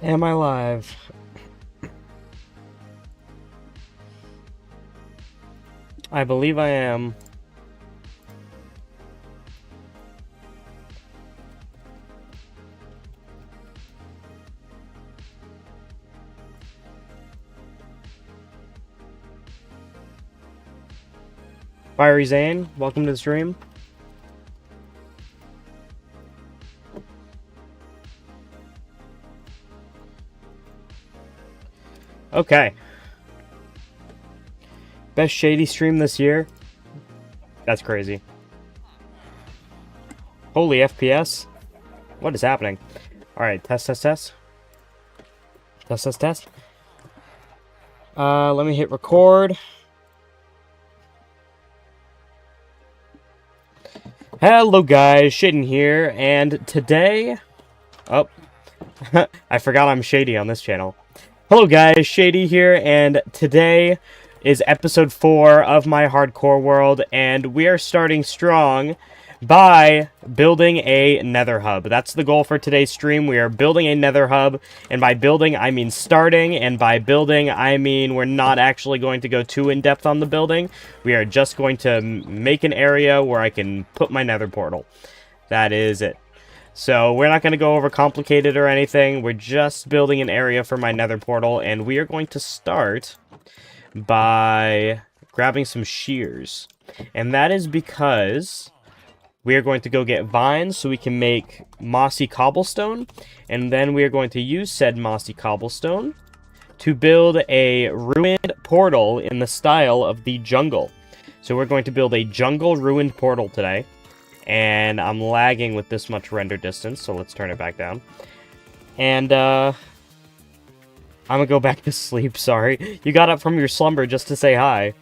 Am I live? I believe I am. Fiery Zane, welcome to the stream. Okay. Best shady stream this year? That's crazy. Holy FPS. What is happening? Alright, test. Test. Let me hit record. Hello guys, Shaden here, and today... Oh, I forgot I'm shady on this channel. Hello guys, Shady here, and today is episode 4 of my hardcore world, and we are starting strong by building a nether hub. That's the goal for today's stream. We are building a nether hub, and by building I mean starting, and by building I mean we're not actually going to go too in-depth on the building. We are just going to make an area where I can put my nether portal. That is it. So we're not going to go over complicated or anything. We're just building an area for my nether portal, and we are going to start by grabbing some shears. And that is because we are going to go get vines so we can make mossy cobblestone, and then we are going to use said mossy cobblestone to build a ruined portal in the style of the jungle. So we're going to build a jungle ruined portal today. And I'm lagging with this much render distance, so let's turn it back down. And, I'm gonna go back to sleep, sorry. You got up from your slumber just to say hi.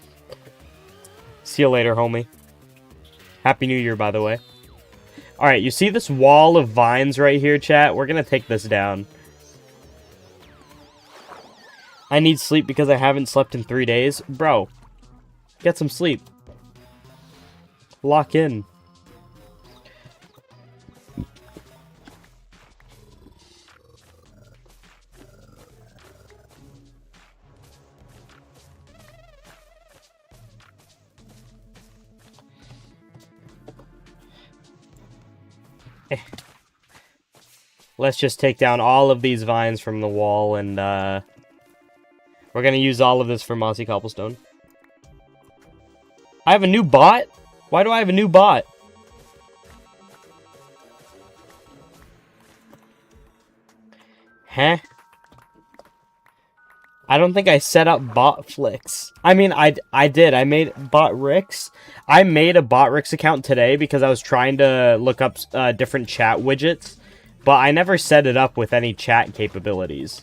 See you later, homie. Happy New Year, by the way. Alright, you see this wall of vines right here, chat? We're gonna take this down. I need sleep because I haven't slept in 3 days. Bro, get some sleep. Lock in. Let's just take down all of these vines from the wall, and we're gonna use all of this for mossy cobblestone. I have a new bot? Why do I have a new bot? Huh? I don't think I set up bot flicks. I mean, I did. I made bot Ricks. I made a bot Ricks account today because I was trying to look up different chat widgets, but I never set it up with any chat capabilities.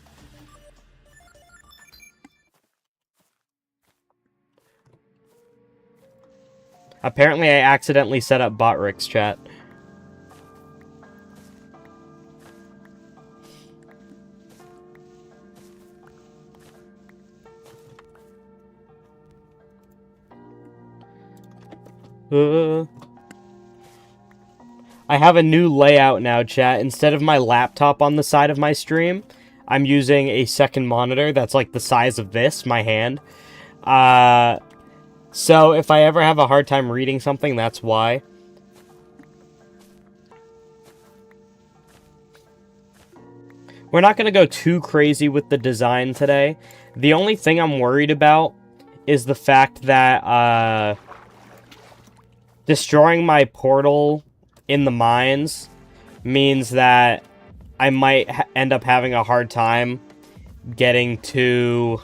Apparently, I accidentally set up bot Ricks chat. I have a new layout now, chat. Instead of my laptop on the side of my stream, I'm using a second monitor that's like the size of this, my hand. So if I ever have a hard time reading something, that's why. We're not going to go too crazy with the design today. The only thing I'm worried about is the fact that, destroying my portal in the mines means that I might end up having a hard time getting to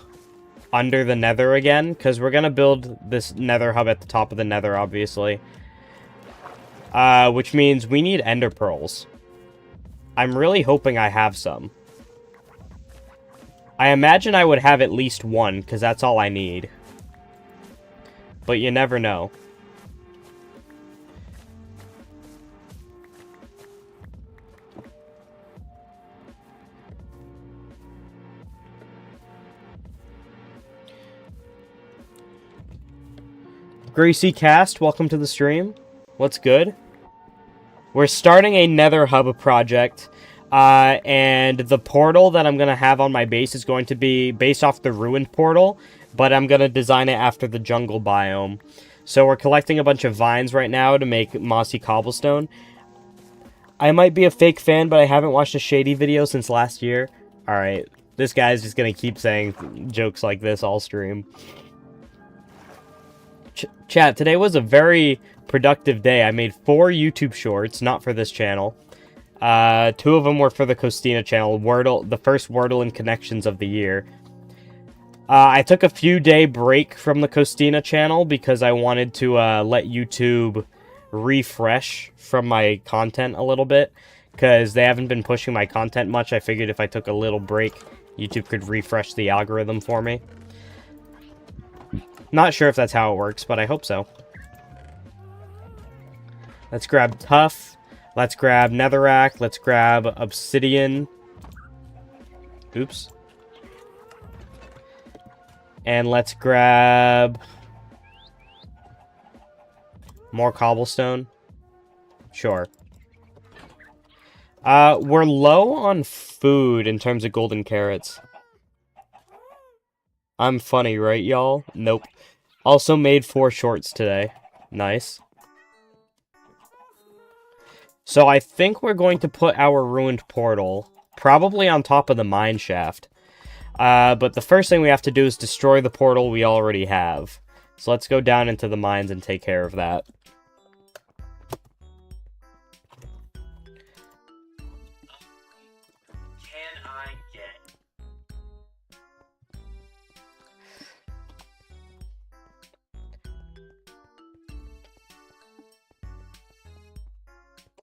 under the nether again, because we're going to build this nether hub at the top of the nether, obviously. Which means we need ender pearls. I'm really hoping I have some. I imagine I would have at least one, because that's all I need. But you never know. Gracie Cast, welcome to the stream. What's good? We're starting a nether hub project. And the portal that I'm going to have on my base is going to be based off the ruined portal, but I'm going to design it after the jungle biome. So we're collecting a bunch of vines right now to make mossy cobblestone. I might be a fake fan, but I haven't watched a Shady video since last year. Alright, this guy's just going to keep saying jokes like this all stream. Chat, today was a very productive day. I made 4 YouTube shorts, not for this channel. 2 of them were for the Costina channel, Wordle, the first Wordle and Connections of the year. I took a few day break from the Costina channel because I wanted to let YouTube refresh from my content a little bit, because they haven't been pushing my content much. I figured if I took a little break, YouTube could refresh the algorithm for me. Not sure if that's how it works, but I hope so. Let's grab Tough. Let's grab Netherrack. Let's grab Obsidian. Oops. And let's grab more cobblestone. Sure. We're low on food in terms of golden carrots. I'm funny, right, y'all? Nope. Also made 4 shorts today. Nice. So I think we're going to put our ruined portal probably on top of the mine shaft. But the first thing we have to do is destroy the portal we already have. So let's go down into the mines and take care of that.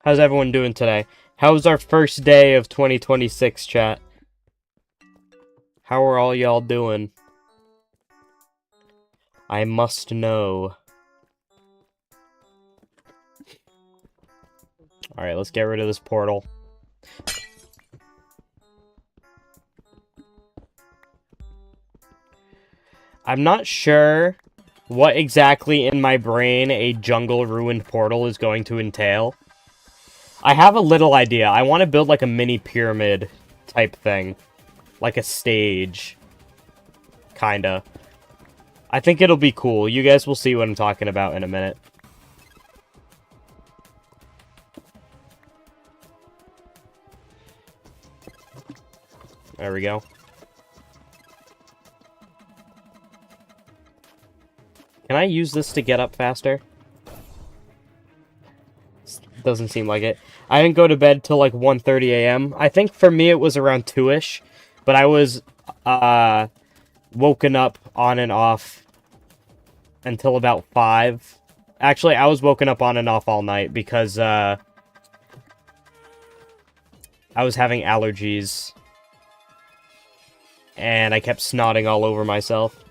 How's everyone doing today? How's our first day of 2026, chat? How are all y'all doing? I must know. Alright, let's get rid of this portal. I'm not sure what exactly in my brain a jungle ruined portal is going to entail. I have a little idea. I want to build like a mini pyramid type thing. Like a stage. Kinda. I think it'll be cool. You guys will see what I'm talking about in a minute. There we go. Can I use this to get up faster? Doesn't seem like it. I didn't go to bed till like 1:30 a.m. I think for me it was around 2-ish. But I was woken up on and off until about 5. Actually, I was woken up on and off all night because I was having allergies. And I kept snotting all over myself.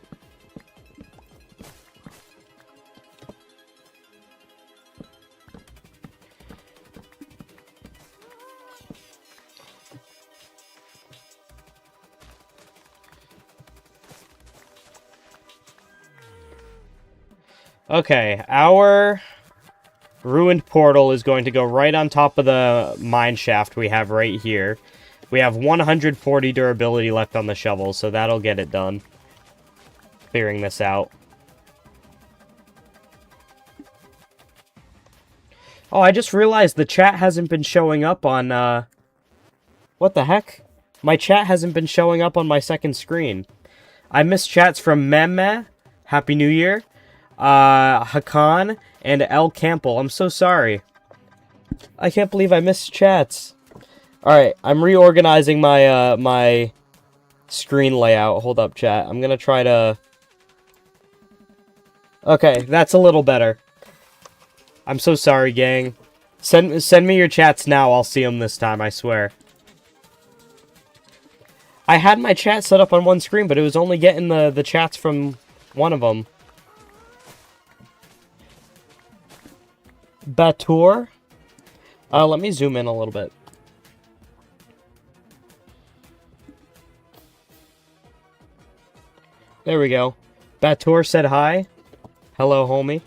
Okay, our ruined portal is going to go right on top of the mine shaft we have right here. We have 140 durability left on the shovel, so that'll get it done. Clearing this out. Oh, I just realized the chat hasn't been showing up on, what the heck? My chat hasn't been showing up on my second screen. I missed chats from Memme, Happy New Year, Hakan, and El Campbell. I'm so sorry. I can't believe I missed chats. Alright, I'm reorganizing my, my screen layout. Hold up, chat. I'm gonna try to... Okay, that's a little better. I'm so sorry, gang. Send me your chats now. I'll see them this time, I swear. I had my chat set up on one screen, but it was only getting the chats from one of them. Batur? Let me zoom in a little bit. There we go. Batur said hi. Hello, homie.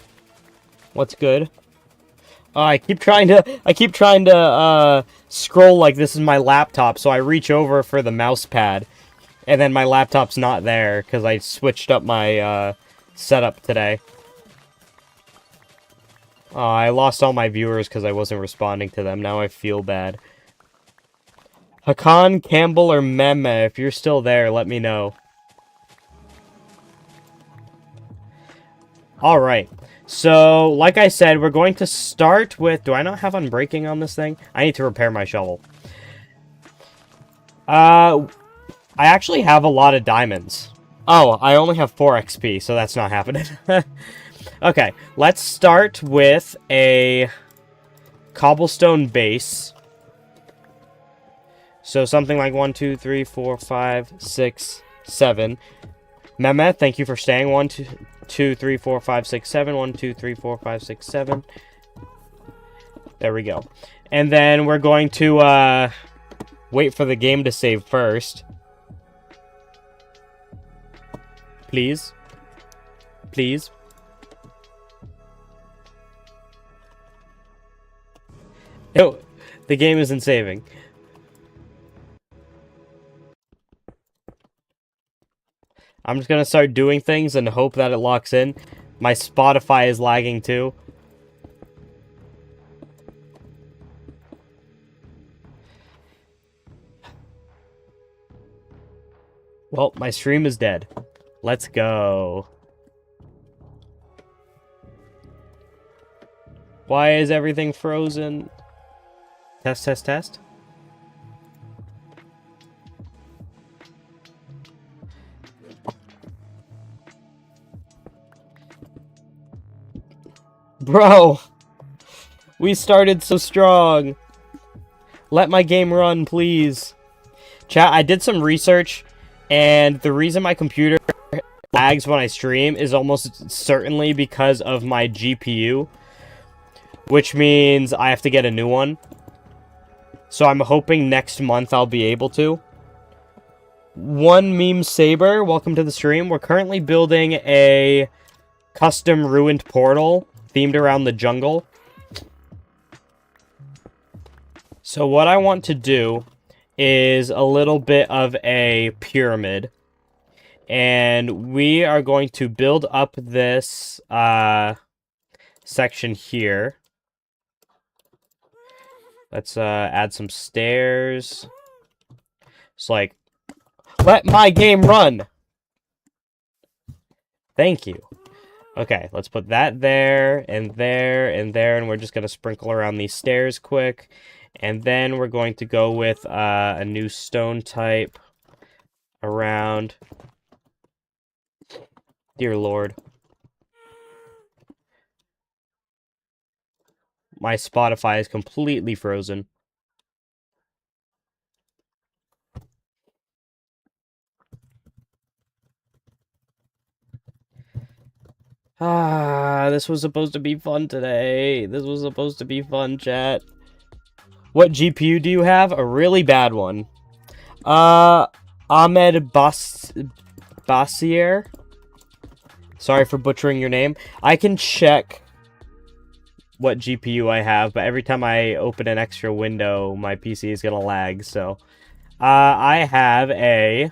What's good? I keep trying to scroll like this is my laptop, so I reach over for the mouse pad, and then my laptop's not there, because I switched up my, setup today. I lost all my viewers because I wasn't responding to them. Now I feel bad. Hakan, Campbell, or Meme, if you're still there, let me know. Alright. So, like I said, we're going to start with... Do I not have unbreaking on this thing? I need to repair my shovel. I actually have a lot of diamonds. Oh, I only have 4 XP, so that's not happening. Okay, let's start with a cobblestone base. So something like 1, 2, 3, 4, 5, 6, 7. Mehmet, thank you for staying. 1, 2, 3, 4, 5, 6, 7. 1, 2, 3, 4, 5, 6, 7. There we go. And then we're going to wait for the game to save first. Please. Please. Oh, the game isn't saving. I'm just gonna start doing things and hope that it locks in. My Spotify is lagging too. Well, my stream is dead. Let's go. Why is everything frozen? Test, test, test. Bro! We started so strong. Let my game run, please. Chat, I did some research, and the reason my computer lags when I stream is almost certainly because of my GPU, which means I have to get a new one. So I'm hoping next month I'll be able to. One Meme Saber, welcome to the stream. We're currently building a custom ruined portal themed around the jungle. So what I want to do is a little bit of a pyramid. And we are going to build up this section here. Let's add some stairs. It's like, let my game run! Thank you. Okay, let's put that there, and there, and there, and we're just going to sprinkle around these stairs quick. And then we're going to go with a new stone type around. Dear Lord. My Spotify is completely frozen. This was supposed to be fun today. This was supposed to be fun, chat. What GPU do you have? A really bad one. Ahmed Bassier. Sorry for butchering your name. I can check what GPU I have, but every time I open an extra window, my PC is gonna lag, so... I have a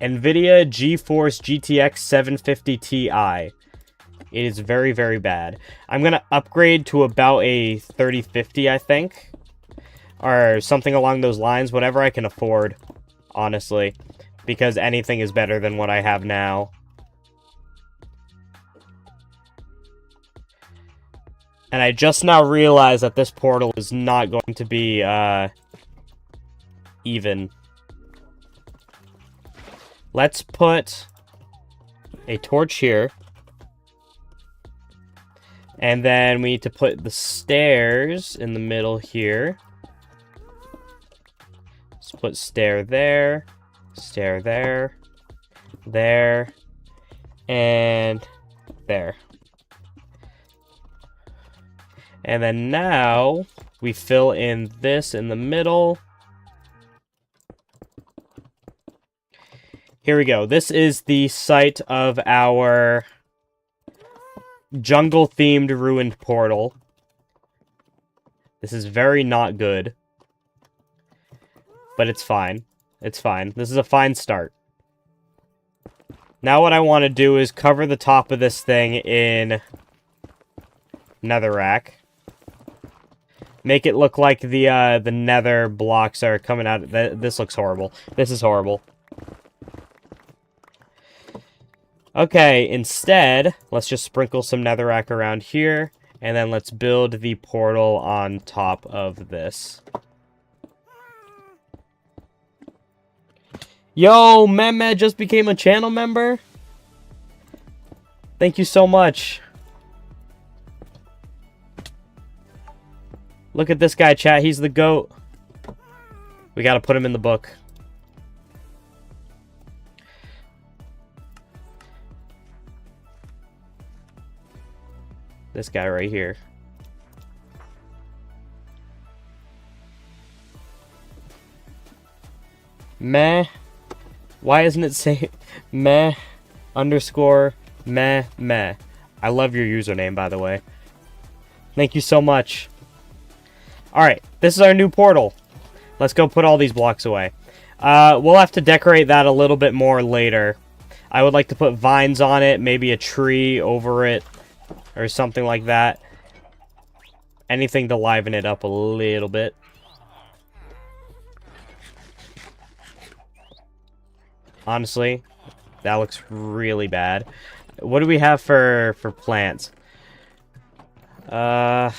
NVIDIA GeForce GTX 750 Ti. It is very, very bad. I'm gonna upgrade to about a 3050, I think. Or something along those lines, whatever I can afford, honestly. Because anything is better than what I have now. And I just now realized that this portal is not going to be, even. Let's put a torch here. And then we need to put the stairs in the middle here. Let's put stair there, there, and there. And then now, we fill in this in the middle. Here we go. This is the site of our jungle-themed ruined portal. This is very not good. but it's fine. It's fine. This is a fine start. Now what I want to do is cover the top of this thing in netherrack. Make it look like the nether blocks are coming out. This looks horrible. This is horrible. Okay, instead, let's just sprinkle some netherrack around here, and then let's build the portal on top of this. Yo, Mehmet just became a channel member? Thank you so much. Look at this guy, chat. He's the GOAT. We gotta put him in the book. This guy right here. Meh. Why isn't it say meh underscore meh meh? I love your username, by the way. Thank you so much. Alright, this is our new portal. Let's go put all these blocks away. We'll have to decorate that a little bit more later. I would like to put vines on it, maybe a tree over it, or something like that. Anything to liven it up a little bit. Honestly, that looks really bad. What do we have for plants? I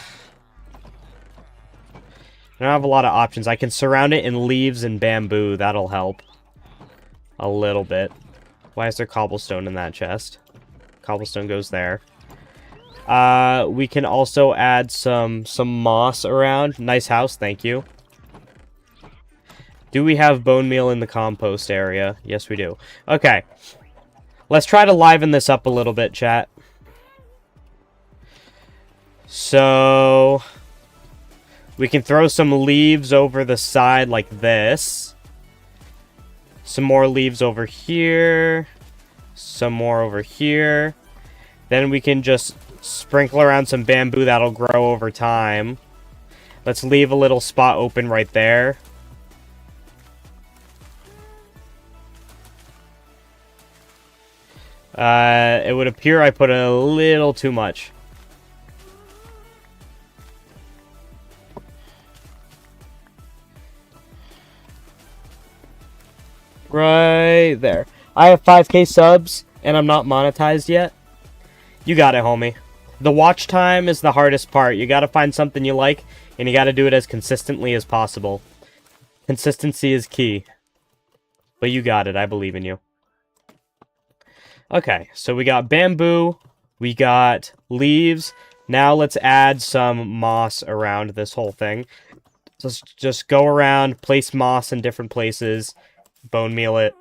don't have a lot of options. I can surround it in leaves and bamboo. That'll help a little bit. Why is there cobblestone in that chest? Cobblestone goes there. We can also add some moss around. Nice house, thank you. Do we have bone meal in the compost area? Yes, we do. Okay. Let's try to liven this up a little bit, chat. So we can throw some leaves over the side like this. Some more leaves over here. Some more over here. Then we can just sprinkle around some bamboo that'll grow over time. Let's leave a little spot open right there. It would appear I put a little too much. Right there. I have 5K subs, and I'm not monetized yet. You got it, homie. The watch time is the hardest part. You gotta find something you like, and you gotta do it as consistently as possible. Consistency is key. But you got it. I believe in you. Okay, so we got bamboo. We got leaves. Now let's add some moss around this whole thing. Let's just go around, place moss in different places. Bone meal it,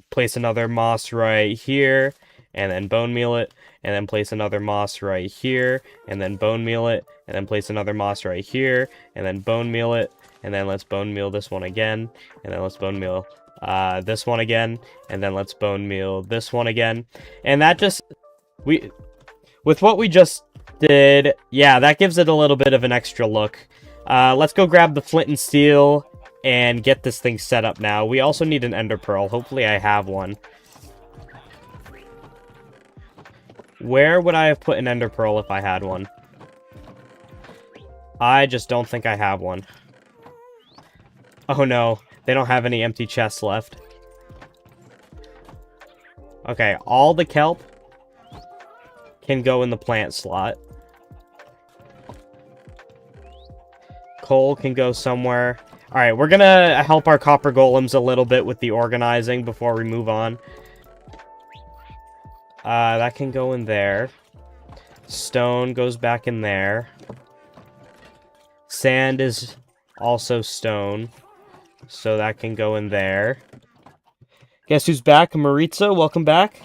place another moss right here, and then bone meal it, and then place another moss right here, and then bone meal it, and then place another moss right here, and then bone meal it, and then let's bone meal this one again, and then let's bone meal this one again, and then let's bone meal this one again. And that just, with what we just did, yeah, that gives it a little bit of an extra look. Let's go grab the flint and steel and get this thing set up now. We also need an ender pearl. Hopefully I have one. Where would I have put an ender pearl if I had one? I just don't think I have one. Oh no, they don't have any empty chests left. Okay, all the kelp can go in the plant slot. Coal can go somewhere. Alright, we're gonna help our copper golems a little bit with the organizing before we move on. That can go in there. Stone goes back in there. Sand is also stone, so that can go in there. Guess who's back? Maritza, welcome back.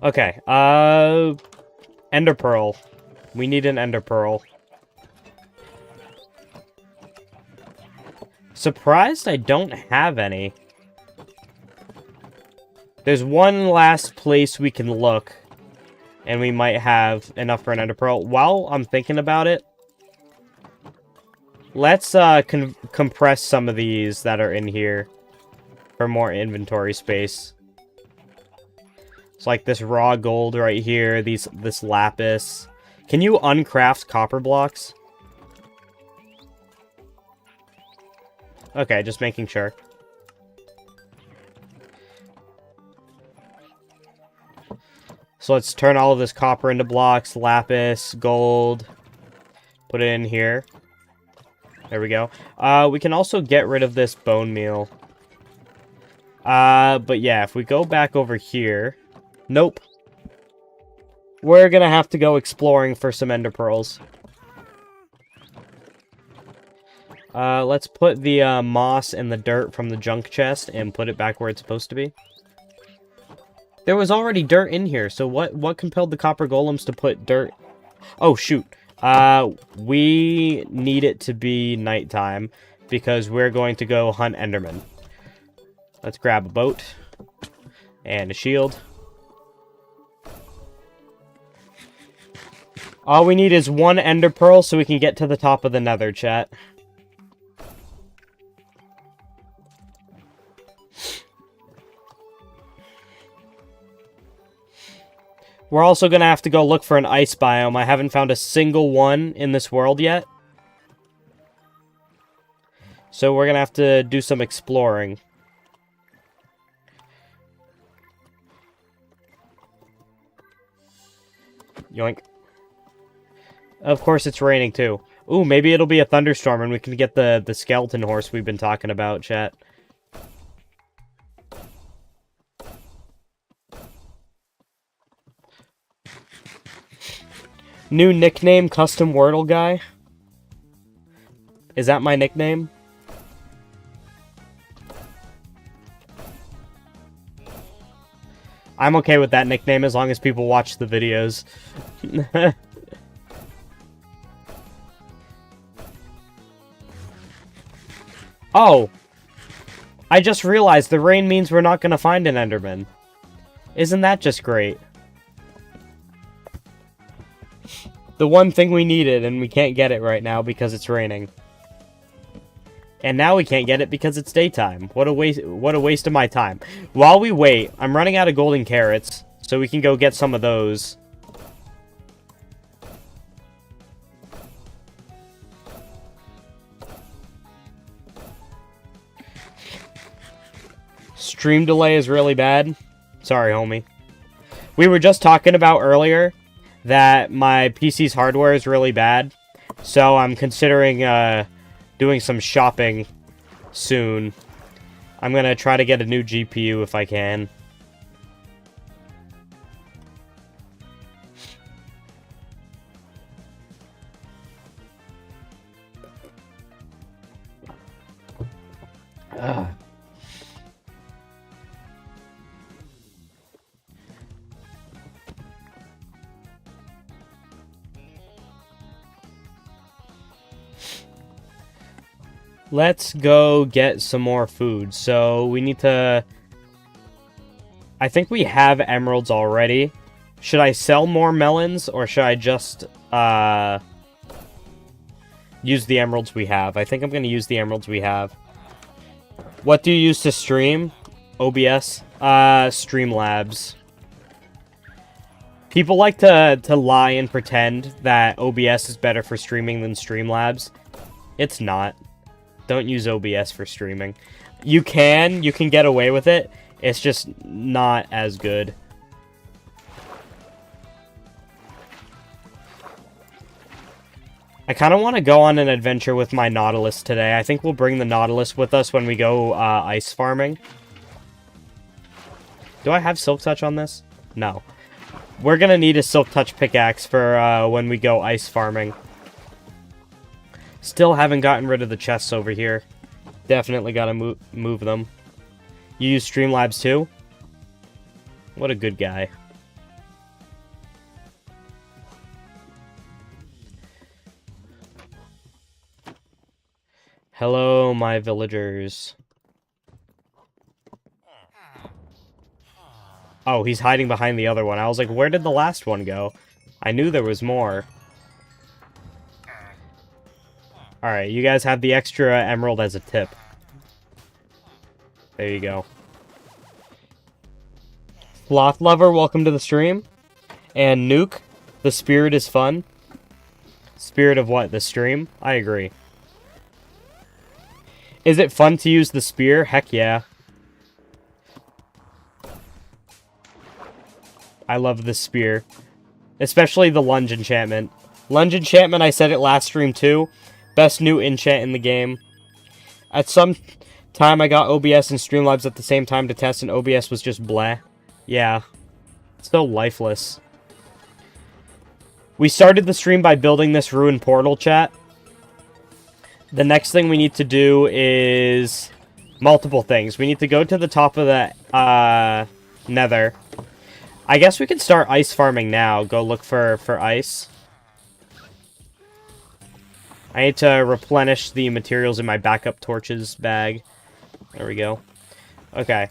Okay, ender pearl. We need an ender pearl. Surprised I don't have any. There's one last place we can look, and we might have enough for an ender pearl. While I'm thinking about it, Let's compress some of these that are in here for more inventory space. It's like this raw gold right here, this lapis. Can you uncraft copper blocks? Okay, just making sure. So let's turn all of this copper into blocks, lapis, gold. Put it in here. There we go. We can also get rid of this bone meal. But yeah, if we go back over here... Nope. We're gonna have to go exploring for some ender pearls. Let's put the moss and the dirt from the junk chest and put it back where it's supposed to be. There was already dirt in here, so what compelled the copper golems to put dirt? Oh, shoot. We need it to be nighttime because we're going to go hunt endermen. Let's grab a boat and a shield. All we need is one ender pearl so we can get to the top of the nether, chat. We're also going to have to go look for an ice biome. I haven't found a single one in this world yet. So we're going to have to do some exploring. Yoink. Of course it's raining too. Ooh, maybe it'll be a thunderstorm and we can get the skeleton horse we've been talking about, chat. New nickname, Custom Wordle Guy. Is that my nickname? I'm okay with that nickname as long as people watch the videos. Oh! I just realized the rain means we're not gonna find an Enderman. Isn't that just great? The one thing we needed, and we can't get it right now because it's raining. And now we can't get it because it's daytime. What a waste of my time. While we wait, I'm running out of golden carrots, so we can go get some of those. Stream delay is really bad. Sorry, homie. We were just talking about earlier that my PC's hardware is really bad, so I'm considering doing some shopping soon. I'm gonna try to get a new GPU if I can. Ugh. Let's go get some more food. So we need to... I think we have emeralds already. Should I sell more melons or should I just use the emeralds we have? I think I'm going to use the emeralds we have. What do you use to stream? OBS? Streamlabs. People like to lie and pretend that OBS is better for streaming than Streamlabs. It's not. Don't use OBS for streaming. You can get away with it. It's just not as good. I kind of want to go on an adventure with my Nautilus today. I think we'll bring the Nautilus with us when we go ice farming. Do I have Silk Touch on this? No. We're going to need a Silk Touch pickaxe for when we go ice farming. Still haven't gotten rid of the chests over here. Definitely gotta move them. You use Streamlabs too? What a good guy. Hello, my villagers. Oh, he's hiding behind the other one. I was like, where did the last one go? I knew there was more. Alright, you guys have the extra emerald as a tip. There you go. Sloth Lover, welcome to the stream. And Nuke, the spirit is fun. Spirit of what? The stream? I agree. Is it fun to use the spear? Heck yeah. I love the spear. Especially the lunge enchantment. Lunge enchantment, I said it last stream too. Best new enchant in the game. At some time, I got OBS and Streamlabs at the same time to test, and OBS was just bleh. Yeah. It's so lifeless. We started the stream by building this ruined portal, chat. The next thing we need to do is multiple things. We need to go to the top of the Nether. I guess we can start ice farming now. Go look for ice. I need to replenish the materials in my backup torches bag. There we go. Okay.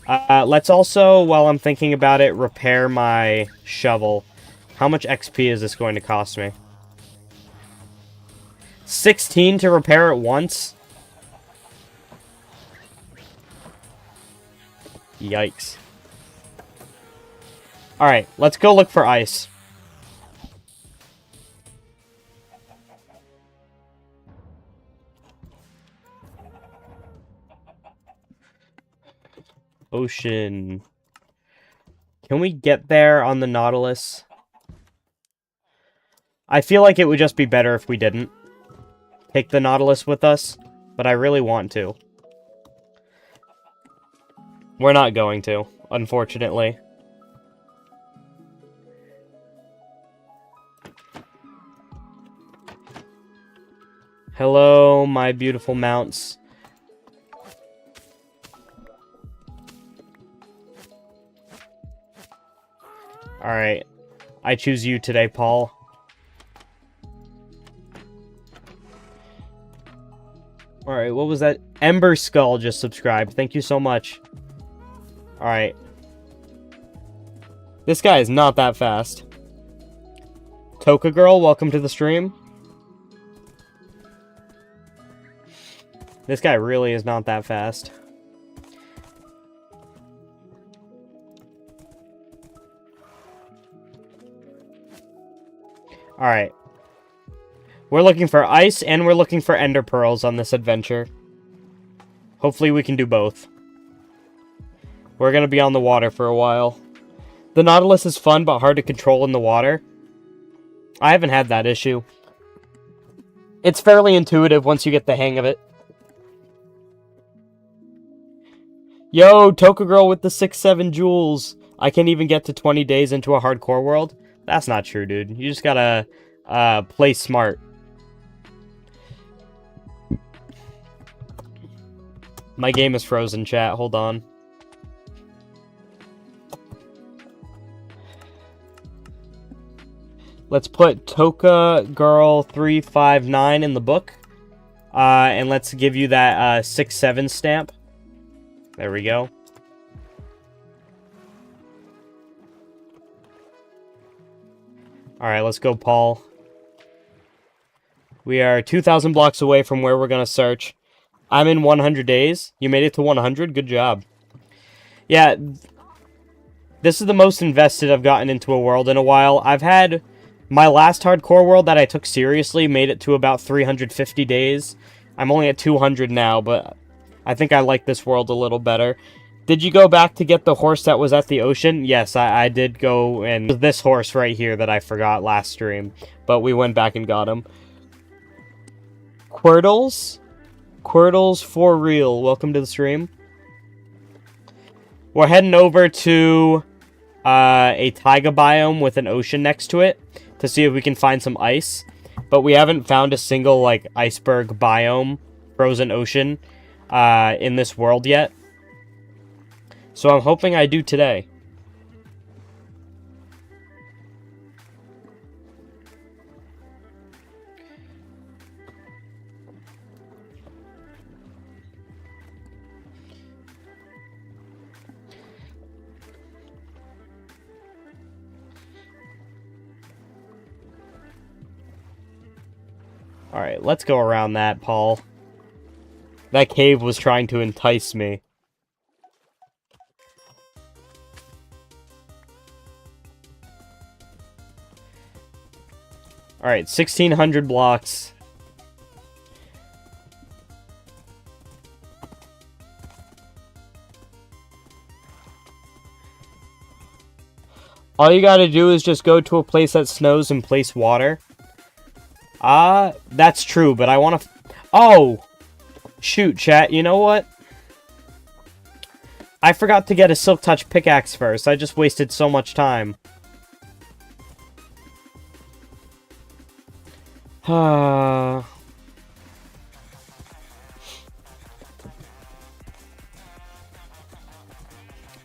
Let's also, while I'm thinking about it, repair my shovel. How much XP is this going to cost me? 16 to repair it once? Yikes. Alright, let's go look for ice. Ocean. Can we get there on the Nautilus? I feel like it would just be better if we didn't take the Nautilus with us, but I really want to. We're not going to, unfortunately. Hello, my beautiful mounts. Alright. I choose you today, Paul. Alright, what was that? Ember Skull just subscribed. Thank you so much. Alright. This guy is not that fast. Toka Girl, welcome to the stream. This guy really is not that fast. Alright. We're looking for ice, and we're looking for ender pearls on this adventure. Hopefully we can do both. We're gonna be on the water for a while. The Nautilus is fun, but hard to control in the water. I haven't had that issue. It's fairly intuitive once you get the hang of it. Yo, Toka Girl with the 6-7 jewels. I can't even get to 20 days into a hardcore world. That's not true, dude. You just gotta play smart. My game is frozen, chat. Hold on. Let's put Toka Girl 359 in the book. And let's give you that 6-7 stamp. There we go. Alright, let's go, Paul. We are 2,000 blocks away from where we're going to search. I'm in 100 days. You made it to 100? Good job. Yeah, this is the most invested I've gotten into a world in a while. I've had my last hardcore world that I took seriously, made it to about 350 days. I'm only at 200 now, but I think I like this world a little better. Did you go back to get the horse that was at the ocean? Yes, I did go, and this horse right here that I forgot last stream. But we went back and got him. Quirtles? Quirtles for real. Welcome to the stream. We're heading over to a taiga biome with an ocean next to it to see if we can find some ice. But we haven't found a single, like, iceberg biome, frozen ocean, in this world yet. So I'm hoping I do today. Alright, let's go around that, Paul. That cave was trying to entice me. Alright, 1,600 blocks. All you gotta do is just go to a place that snows and place water. That's true, but I wanna... Oh! Shoot, chat, you know what? I forgot to get a Silk Touch pickaxe first. I just wasted so much time. I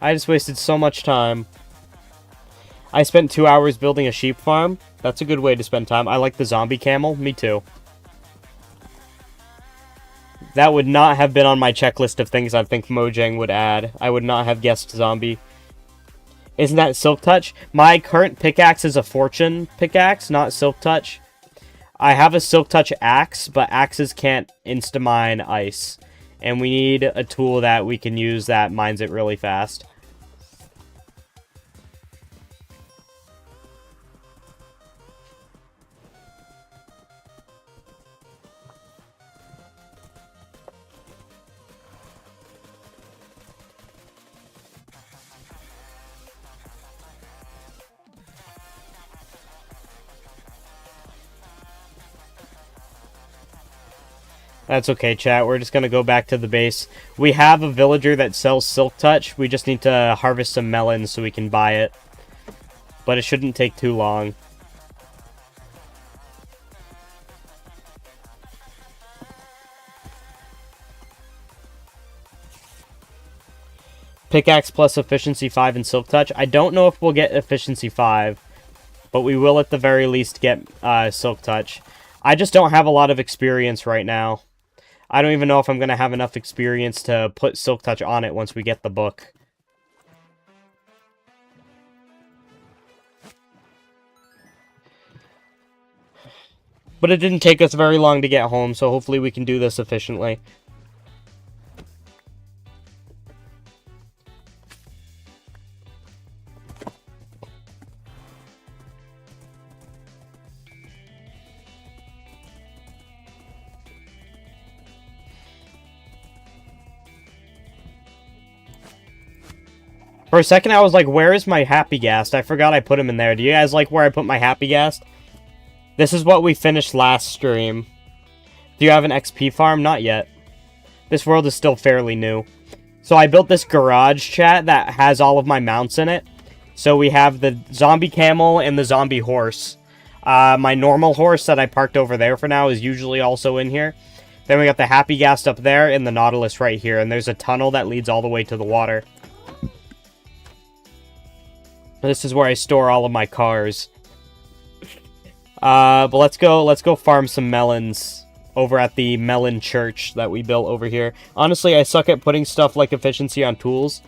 just wasted so much time. I spent 2 hours building a sheep farm. That's a good way to spend time. I like the zombie camel. Me too. That would not have been on my checklist of things I think Mojang would add. I would not have guessed zombie. Isn't that Silk Touch? My current pickaxe is a fortune pickaxe, not Silk Touch. I have a Silk Touch axe, but axes can't insta-mine ice. And we need a tool that we can use that mines it really fast. That's okay, chat. We're just gonna go back to the base. We have a villager that sells Silk Touch. We just need to harvest some melons so we can buy it. But it shouldn't take too long. Pickaxe plus Efficiency 5 and Silk Touch. I don't know if we'll get Efficiency 5. But we will at the very least get Silk Touch. I just don't have a lot of experience right now. I don't even know if I'm going to have enough experience to put Silk Touch on it once we get the book. But it didn't take us very long to get home, so hopefully we can do this efficiently. For a second, I was like, where is my Happy Ghast? I forgot I put him in there. Do you guys like where I put my Happy Ghast? This is what we finished last stream. Do you have an XP farm? Not yet. This world is still fairly new. So I built this garage, chat, that has all of my mounts in it. So we have the zombie camel and the zombie horse. My normal horse that I parked over there for now is usually also in here. Then we got the Happy Ghast up there and the Nautilus right here. And there's a tunnel that leads all the way to the water. This is where I store all of my cars. But let's go farm some melons over at the melon church that we built over here. Honestly, I suck at putting stuff like efficiency on tools.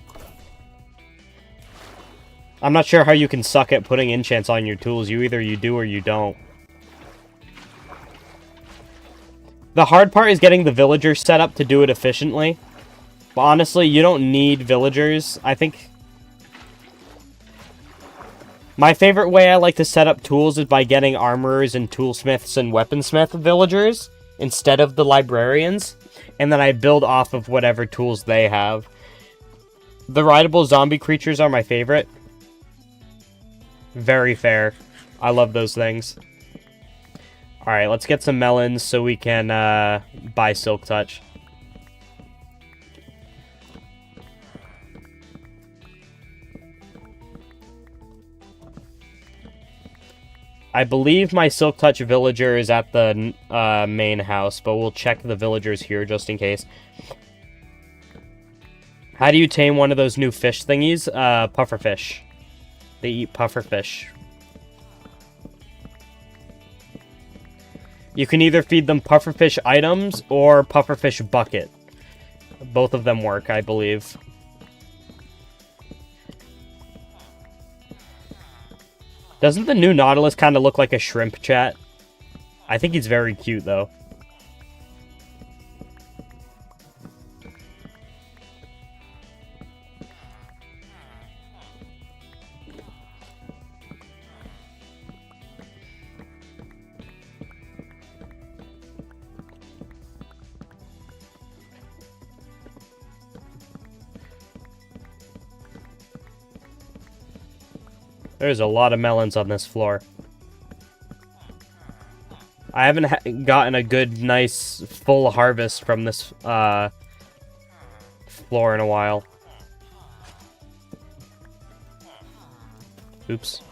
I'm not sure how you can suck at putting enchants on your tools. Either you do or you don't. The hard part is getting the villagers set up to do it efficiently. But honestly, you don't need villagers. I think... My favorite way I like to set up tools is by getting armorers and toolsmiths and weaponsmith villagers instead of the librarians, and then I build off of whatever tools they have. The rideable zombie creatures are my favorite. Very fair. I love those things. Alright, let's get some melons so we can buy Silk Touch. I believe my Silk Touch villager is at the main house, but we'll check the villagers here just in case. How do you tame one of those new fish thingies? Pufferfish. They eat pufferfish. You can either feed them pufferfish items or pufferfish bucket. Both of them work, I believe. Doesn't the new Nautilus kind of look like a shrimp, chat? I think he's very cute, though. There's a lot of melons on this floor. I haven't gotten a good, nice, full harvest from this floor in a while. Oops.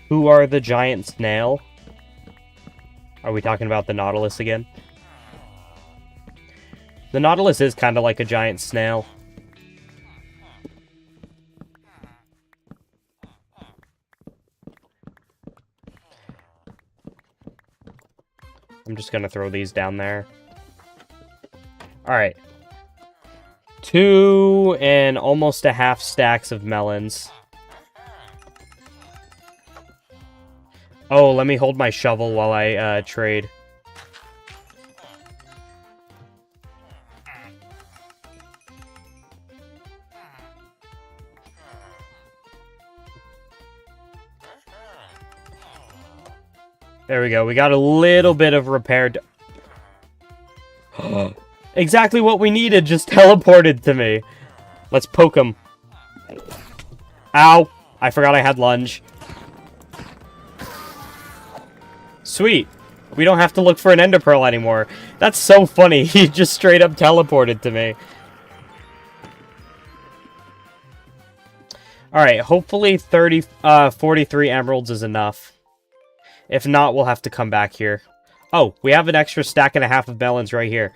Who are the giant snail? Are we talking about the Nautilus again? The Nautilus is kind of like a giant snail. I'm just gonna throw these down there. Alright. 2 and almost a half stacks of melons. Oh, let me hold my shovel while I trade. There we go. We got a little bit of repaired. Exactly what we needed just teleported to me. Let's poke him. Ow! I forgot I had lunge. Sweet. We don't have to look for an ender pearl anymore. That's so funny. He just straight up teleported to me. Alright, hopefully 43 emeralds is enough. If not, we'll have to come back here. Oh, we have an extra stack and a half of melons right here.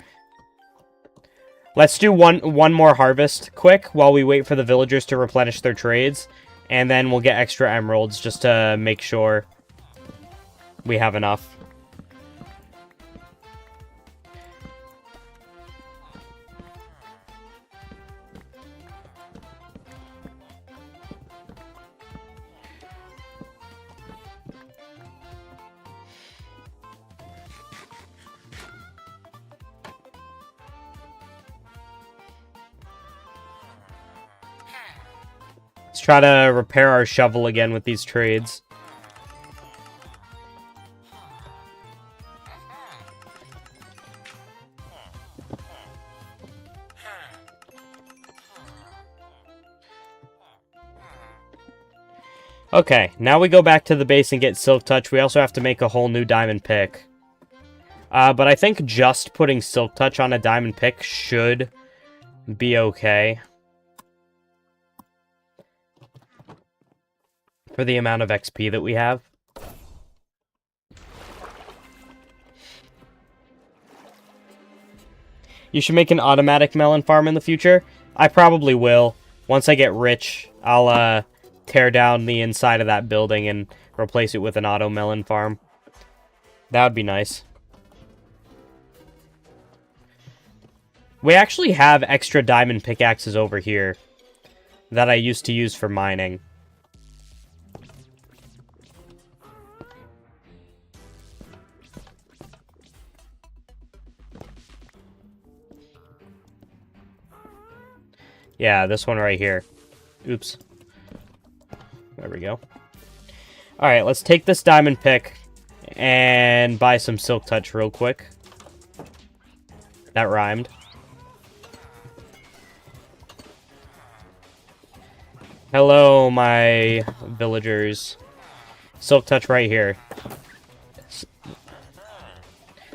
Let's do one more harvest quick while we wait for the villagers to replenish their trades. And then we'll get extra emeralds just to make sure we have enough. Let's try to repair our shovel again with these trades. Okay, now we go back to the base and get Silk Touch. We also have to make a whole new diamond pick. But I think just putting Silk Touch on a diamond pick should be okay. For the amount of XP that we have. You should make an automatic melon farm in the future. I probably will. Once I get rich, I'll tear down the inside of that building and replace it with an auto melon farm. That would be nice. We actually have extra diamond pickaxes over here that I used to use for mining. Yeah, this one right here. Oops. There we go. Alright, let's take this diamond pick and buy some Silk Touch real quick. That rhymed. Hello, my villagers. Silk Touch right here.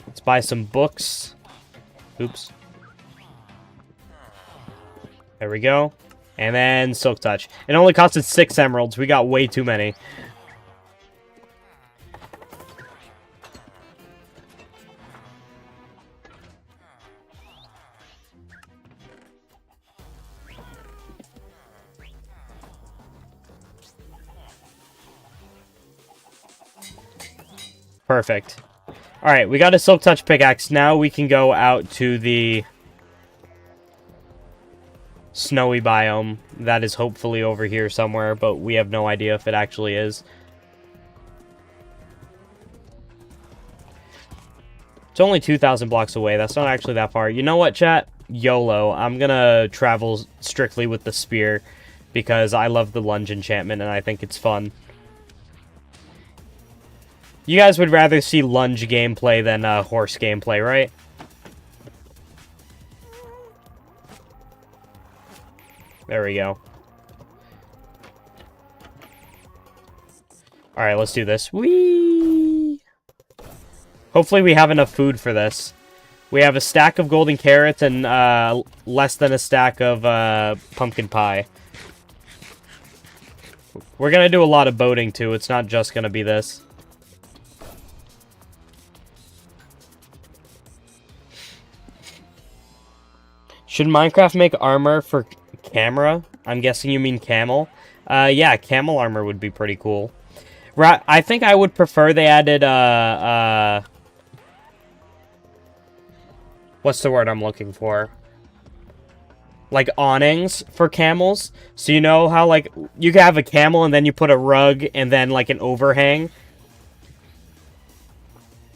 Let's buy some books. Oops. There we go. And then Silk Touch. It only costed 6 emeralds. We got way too many. Perfect. Alright, we got a Silk Touch pickaxe. Now we can go out to the snowy biome that is hopefully over here somewhere, but we have no idea if it actually is. It's only 2,000 blocks away. That's not actually that far. You know what, chat? YOLO. I'm gonna travel strictly with the spear because I love the lunge enchantment and I think it's fun. You guys would rather see lunge gameplay than horse gameplay, right? There we go. Alright, let's do this. Whee! Hopefully we have enough food for this. We have a stack of golden carrots and less than a stack of pumpkin pie. We're gonna do a lot of boating too. It's not just gonna be this. Should Minecraft make armor for camera? I'm guessing you mean camel. Yeah, camel armor would be pretty cool. Right, I think I would prefer they added, what's the word I'm looking for? Like, awnings for camels. So you know how, like, you can have a camel and then you put a rug and then, like, an overhang?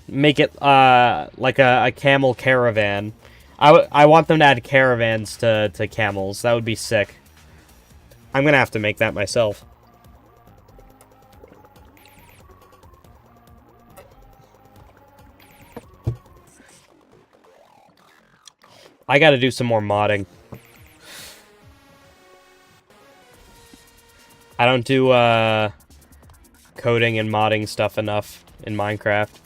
Make it, like a camel caravan. I want them to add caravans to camels. That would be sick. I'm gonna have to make that myself. I gotta do some more modding. I don't do, coding and modding stuff enough in Minecraft.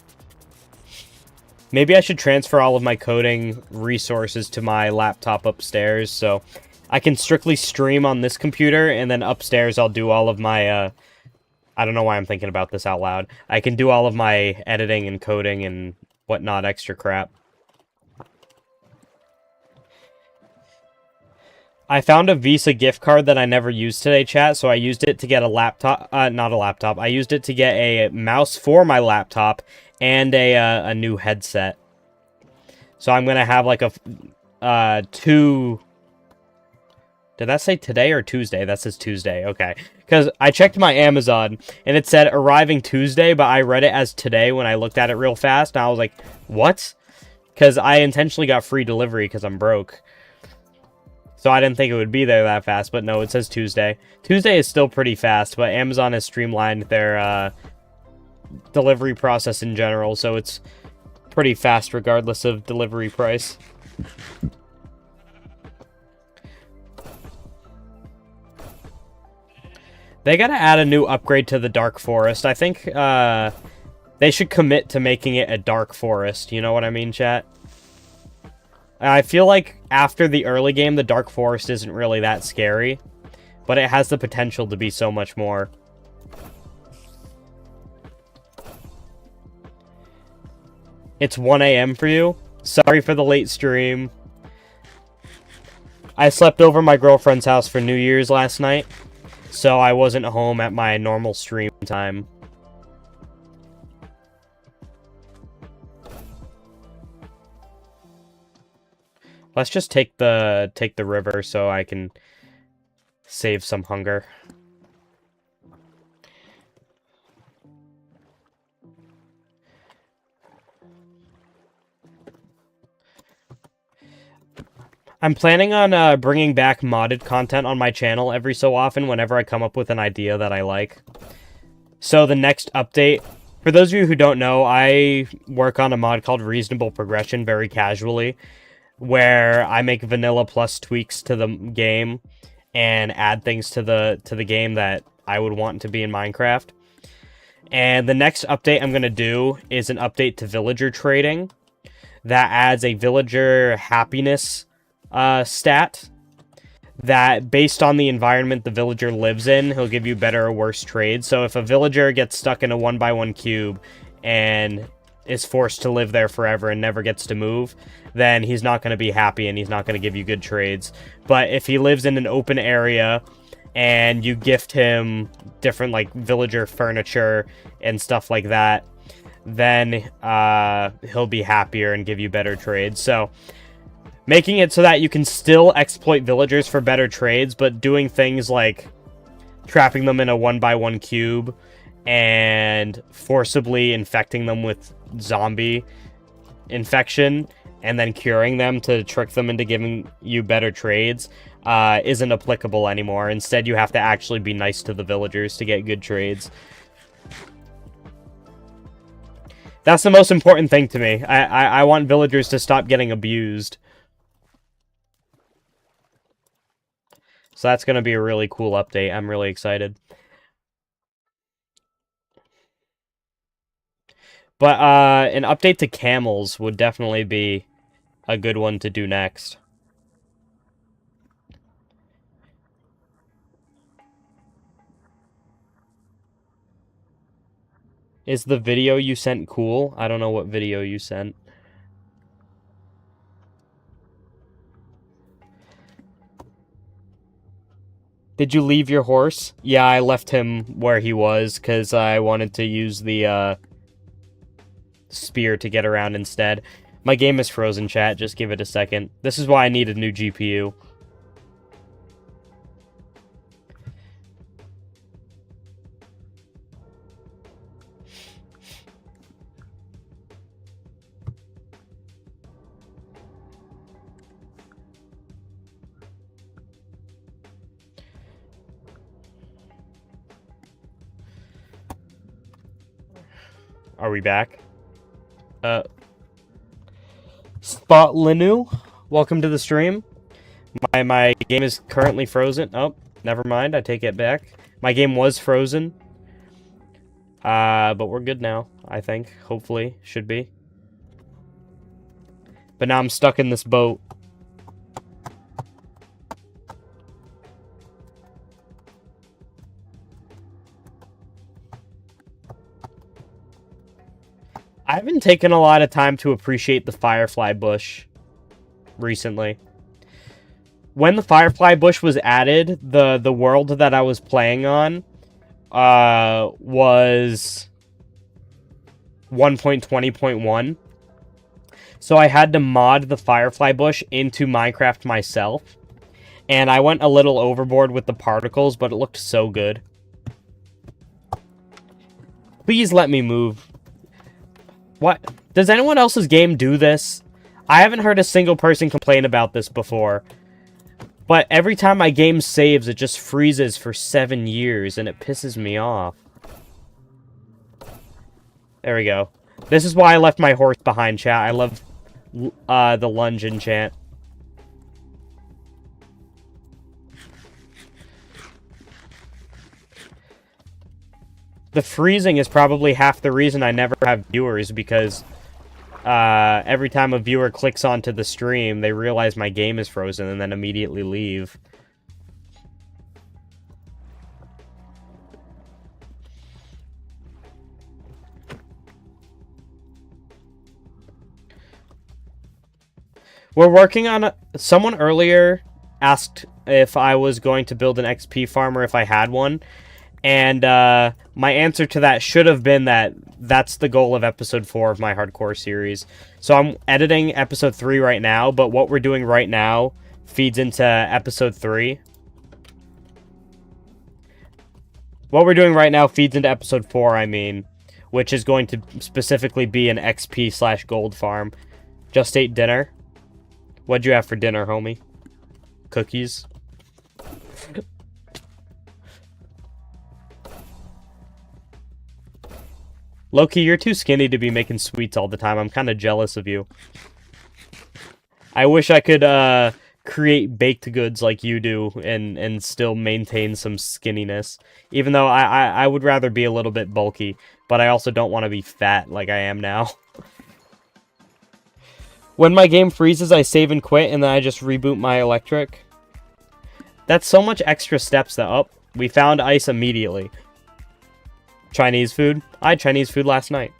Maybe I should transfer all of my coding resources to my laptop upstairs, so I can strictly stream on this computer, and then upstairs I'll do all of my, I don't know why I'm thinking about this out loud. I can do all of my editing and coding and whatnot extra crap. I found a Visa gift card that I never used today, chat, so I used it to get a laptop, not a laptop, I used it to get a mouse for my laptop, and a new headset. So I'm gonna have like a, two... Did that say today or Tuesday? That says Tuesday, okay. Because I checked my Amazon, and it said arriving Tuesday, but I read it as today when I looked at it real fast, and I was like, what? Because I intentionally got free delivery because I'm broke. So I didn't think it would be there that fast, but no, it says Tuesday. Tuesday is still pretty fast, but Amazon has streamlined their delivery process in general, so it's pretty fast regardless of delivery price. They gotta add a new upgrade to the Dark Forest. I think they should commit to making it a Dark Forest, you know what I mean, chat? I feel like after the early game, the Dark Forest isn't really that scary, but it has the potential to be so much more. It's 1 a.m. for you? Sorry for the late stream. I slept over my girlfriend's house for New Year's last night, so I wasn't home at my normal stream time. Let's just take the river so I can save some hunger. I'm planning on bringing back modded content on my channel every so often whenever I come up with an idea that I like. So the next update, for those of you who don't know, I work on a mod called Reasonable Progression very casually, where I make vanilla plus tweaks to the game and add things to the game that I would want to be in Minecraft. And the next update I'm going to do is an update to villager trading that adds a villager happiness stat that, based on the environment the villager lives in, he'll give you better or worse trades. So if a villager gets stuck in a 1x1 cube and is forced to live there forever and never gets to move, then he's not going to be happy and he's not going to give you good trades. But if he lives in an open area and you gift him different, like, villager furniture and stuff like that, then he'll be happier and give you better trades. So making it so that you can still exploit villagers for better trades, but doing things like trapping them in a 1x1 cube and forcibly infecting them with zombie infection and then curing them to trick them into giving you better trades isn't applicable anymore. Instead, you have to actually be nice to the villagers to get good trades. That's the most important thing to me. I want villagers to stop getting abused. So that's going to be a really cool update. I'm really excited. But an update to camels would definitely be a good one to do next. Is the video you sent cool? I don't know what video you sent. Did you leave your horse? Yeah, I left him where he was because I wanted to use the spear to get around instead. My game is frozen, chat. Just give it a second. This is why I need a new GPU. Are we back? Spot Linu, welcome to the stream. My game is currently frozen. Oh, never mind. I take it back. My game was frozen. But we're good now, I think. Hopefully. Should be. But now I'm stuck in this boat. I haven't taken a lot of time to appreciate the firefly bush recently. When the firefly bush was added, the world that I was playing on was 1.20.1. So I had to mod the firefly bush into Minecraft myself. And I went a little overboard with the particles, but it looked so good. Please let me move. What? Does anyone else's game do this? I haven't heard a single person complain about this before. But every time my game saves, it just freezes for 7 years, and it pisses me off. There we go. This is why I left my horse behind, chat. I love the lunge enchant. The freezing is probably half the reason I never have viewers, because every time a viewer clicks onto the stream, they realize my game is frozen and then immediately leave. We're working on someone earlier asked if I was going to build an XP farm or if I had one. And my answer to that should have been that that's the goal of episode 4 of my hardcore series. So I'm editing episode 3 right now, but what we're doing right now feeds into episode 3. What we're doing right now feeds into episode 4, I mean, which is going to specifically be an XP/gold farm. Just ate dinner. What'd you have for dinner, homie? Cookies? Loki, you're too skinny to be making sweets all the time. I'm kind of jealous of you. I wish I could create baked goods like you do and still maintain some skinniness. Even though I would rather be a little bit bulky, but I also don't want to be fat like I am now. When my game freezes, I save and quit, and then I just reboot my electric. That's so much extra steps that... Oh, we found ice immediately. Chinese food? I had Chinese food last night.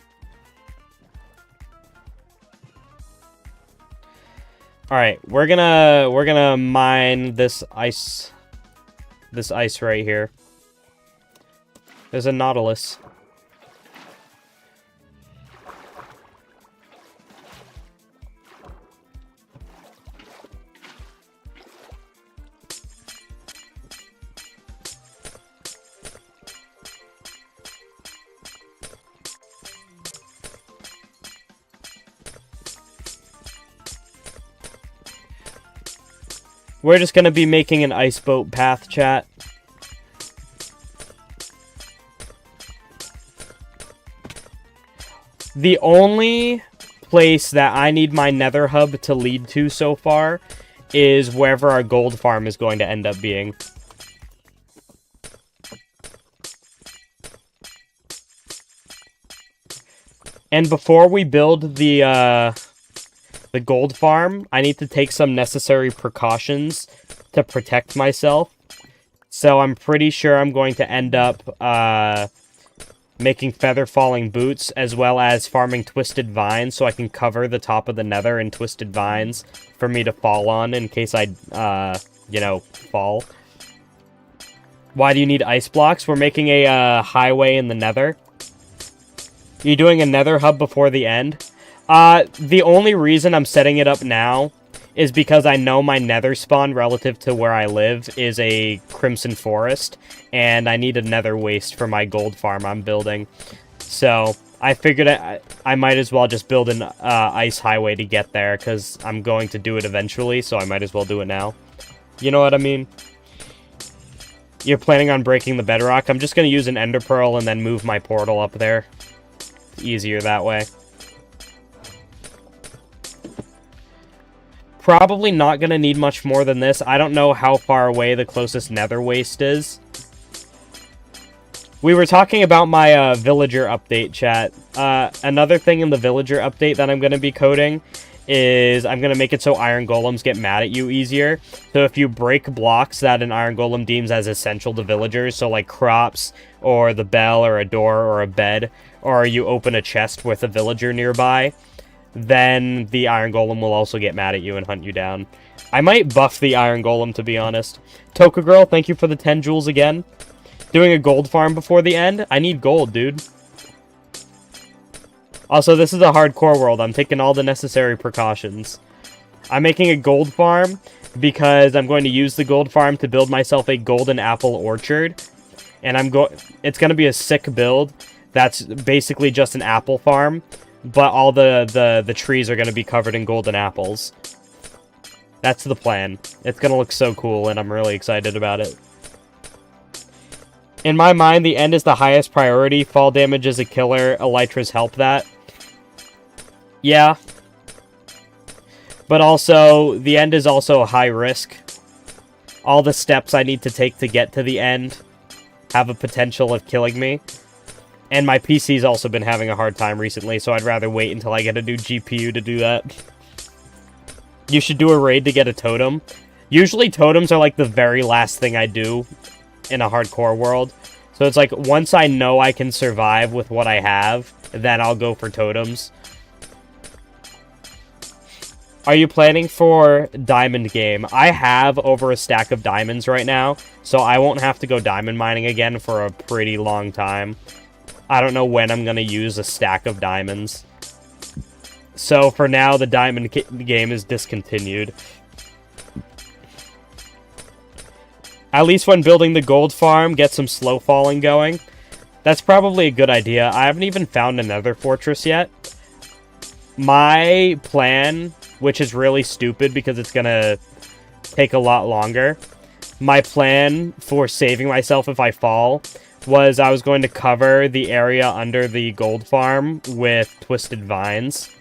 Alright, we're gonna mine this ice right here. There's a Nautilus. We're just gonna be making an ice boat path, chat. The only place that I need my nether hub to lead to so far is wherever our gold farm is going to end up being. And before we build the gold farm, I need to take some necessary precautions to protect myself. So I'm pretty sure I'm going to end up making feather falling boots, as well as farming twisted vines so I can cover the top of the nether in twisted vines for me to fall on in case I, you know, fall. Why do you need ice blocks? We're making a highway in the nether. You're doing a nether hub before the end? The only reason I'm setting it up now is because I know my nether spawn relative to where I live is a crimson forest, and I need a nether waste for my gold farm I'm building. So I figured I might as well just build an ice highway to get there, because I'm going to do it eventually, so I might as well do it now. You know what I mean? You're planning on breaking the bedrock? I'm just going to use an ender pearl and then move my portal up there. Easier that way. Probably not going to need much more than this. I don't know how far away the closest nether waste is. We were talking about my villager update, chat. Another thing in the villager update that I'm going to be coding is I'm going to make it so iron golems get mad at you easier. So if you break blocks that an iron golem deems as essential to villagers, so like crops, or the bell, or a door, or a bed, or you open a chest with a villager nearby, then the iron golem will also get mad at you and hunt you down. I might buff the iron golem, to be honest. Toka Girl, thank you for the 10 jewels again. Doing a gold farm before the end? I need gold, dude. Also, this is a hardcore world. I'm taking all the necessary precautions. I'm making a gold farm because I'm going to use the gold farm to build myself a golden apple orchard. And it's going to be a sick build. That's basically just an apple farm, but all the trees are going to be covered in golden apples. That's the plan. It's going to look so cool, and I'm really excited about it. In my mind, the end is the highest priority. Fall damage is a killer. Elytras help that. Yeah. But also, the end is also high risk. All the steps I need to take to get to the end have a potential of killing me. And my PC's also been having a hard time recently, so I'd rather wait until I get a new GPU to do that. You should do a raid to get a totem. Usually totems are like the very last thing I do in a hardcore world. So it's like, once I know I can survive with what I have, then I'll go for totems. Are you planning for diamond game? I have over a stack of diamonds right now, so I won't have to go diamond mining again for a pretty long time. I don't know when I'm going to use a stack of diamonds. So for now, the diamond game is discontinued. At least when building the gold farm, get some slow falling going. That's probably a good idea. I haven't even found a nether fortress yet. My plan, which is really stupid because it's going to take a lot longer. My plan for saving myself if I fall was I was going to cover the area under the gold farm with twisted vines.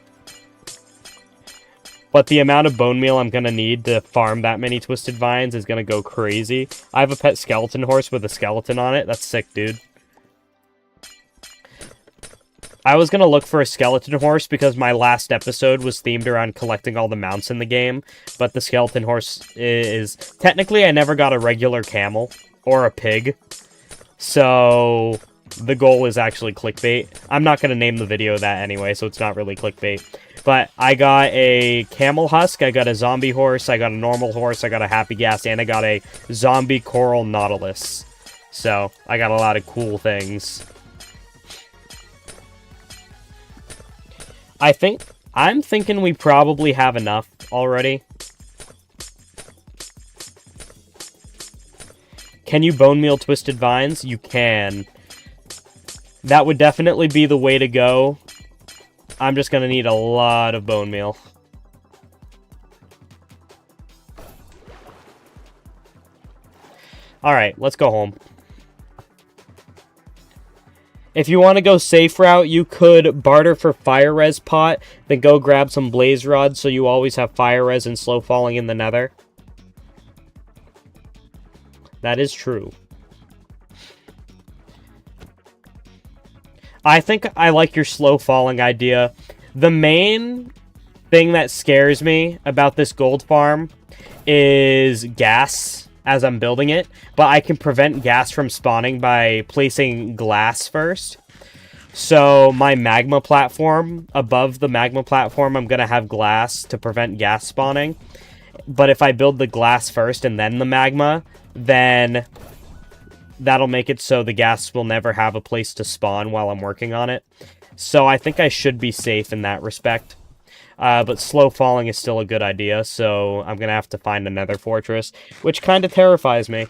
But the amount of bone meal I'm going to need to farm that many twisted vines is going to go crazy. I have a pet skeleton horse with a skeleton on it. That's sick, dude. I was going to look for a skeleton horse because my last episode was themed around collecting all the mounts in the game. But the skeleton horse is... Technically, I never got a regular camel or a pig. So the goal is actually clickbait. I'm not going to name the video that anyway, so it's not really clickbait. But I got a camel husk, I got a zombie horse, I got a normal horse, I got a happy gas, and I got a zombie coral nautilus. So I got a lot of cool things. I'm thinking we probably have enough already. Can you bone meal twisted vines? You can. That would definitely be the way to go. I'm just going to need a lot of bone meal. Alright, let's go home. If you want to go safe route, you could barter for fire res pot, then go grab some blaze rods so you always have fire res and slow falling in the nether. That is true. I think I like your slow falling idea. The main thing that scares me about this gold farm is gas as I'm building it, but I can prevent gas from spawning by placing glass first. So my magma platform, above the magma platform, I'm going to have glass to prevent gas spawning. But if I build the glass first and then the magma, then that'll make it so the gas will never have a place to spawn while I'm working on it. So I think I should be safe in that respect. But slow falling is still a good idea, so I'm going to have to find another fortress, which kind of terrifies me.